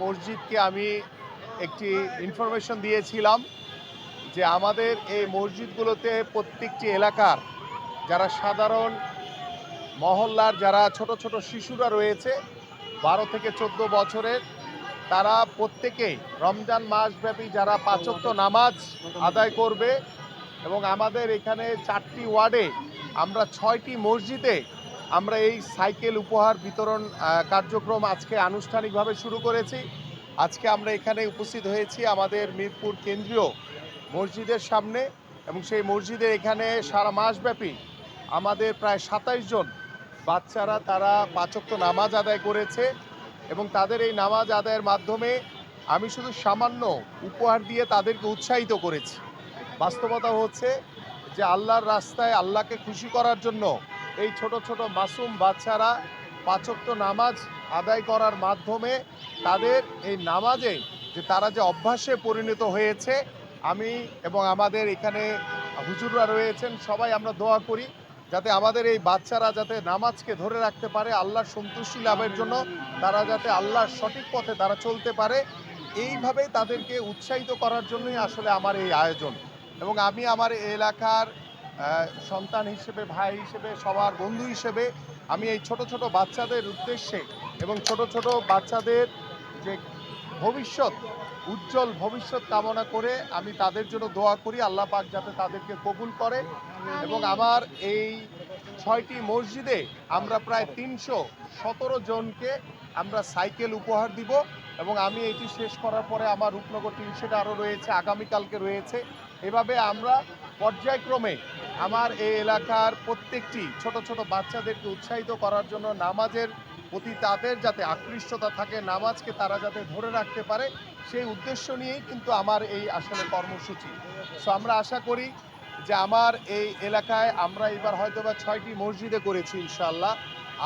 মসজিদকে আমি একটি ইনফরমেশন দিয়েছিলাম যে আমাদের এই মসজিদগুলোতে প্রত্যেকটি এলাকার যারা সাধারণ মহল্লার যারা ছোট ছোট শিশুরা রয়েছে 12 থেকে 14 বছরের, তারা প্রত্যেকেই রমজান মাসব্যাপী যারা পাঁচ ওয়াক্ত নামাজ আদায় করবে। এবং আমাদের এখানে 4টি ওয়ার্ডে আমরা 6টি মসজিদে আমরা এই সাইকেল উপহার বিতরণ কার্যক্রম আজকে আনুষ্ঠানিকভাবে শুরু করেছি। আজকে আমরা এখানে উপস্থিত হয়েছি আমাদের মিরপুর কেন্দ্রীয় মসজিদের সামনে, এবং সেই মসজিদের এখানে সারা মাসব্যাপী আমাদের প্রায় 27 জন বাচ্চারা তারা পাঁচ ওয়াক্ত নামাজ আদায় করেছে। এবং তাদের এই নামাজ আদায়ের মাধ্যমে আমি শুধু সামান্য উপহার দিয়ে তাদেরকে উৎসাহিত করেছি। বাস্তবতা হচ্ছে যে আল্লাহর রাস্তায় আল্লাহকে খুশি করার জন্য এই ছোট ছোট মাসুম বাচ্চারা পাঁচ ওয়াক্ত নামাজ আদায় করার মাধ্যমে তাদের এই নামাজে যে তারা যে অভ্যাসে পরিণত হয়েছে, আমি এবং আমাদের এখানে হুজুররা রয়েছেন সবাই আমরা দোয়া করি যাতে আমাদের এই বাচ্চারা যাতে নামাজকে ধরে রাখতে পারে, আল্লাহর সন্তুষ্টি লাভের জন্য তারা যাতে আল্লাহর সঠিক পথে তারা চলতে পারে। এইভাবে তাদেরকে উৎসাহিত করার জন্যই আসলে আমার এই আয়োজন। এবং আমি আমার এই এলাকার সন্তান হিসেবে, ভাই হিসেবে, সবার বন্ধু হিসেবে আমি এই ছোট ছোট বাচ্চাদের উদ্দেশ্যে এবং ছোট ছোট বাচ্চাদের যে ভবিষ্যৎ, উজ্জ্বল ভবিষ্যৎ কামনা করে আমি তাদের জন্য দোয়া করি আল্লাহ পাক যাতে তাদেরকে কবুল করে। এবং আমার এই 6টি মসজিদে আমরা প্রায় 317 জনকে আমরা সাইকেল উপহার দিব। এবং আমি এটি শেষ করার পরে আমার রূপনগর টিনশেড আরও রয়েছে, আগামীকালকে রয়েছে। এভাবে আমরা পর্যায়ক্রমে আমার এই এলাকার প্রত্যেকটি ছোট ছোট বাচ্চাদেরকে উৎসাহিত করার জন্য নামাজের প্রতি তাদের যাতে আকৃষ্টতা থাকে, নামাজকে তারা যাতে ধরে রাখতে পারে, সেই উদ্দেশ্য নিয়েই কিন্তু আমার এই আসলে কর্মসূচি। সো আমরা আশা করি যে আমার এই এলাকায় আমরা এবার হয়তোবা 6টি মসজিদে করেছি ইনশাআল্লাহ।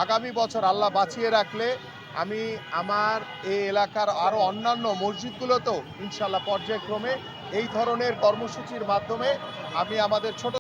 আগামী বছর আল্লাহ বাঁচিয়ে রাখলে আমি আমার এই এলাকার আরও অন্যান্য মসজিদগুলোতেও ইনশাআল্লাহ পর্যায়ক্রমে এই ধরনের কর্মসূচির মাধ্যমে আমি আমাদের ছোট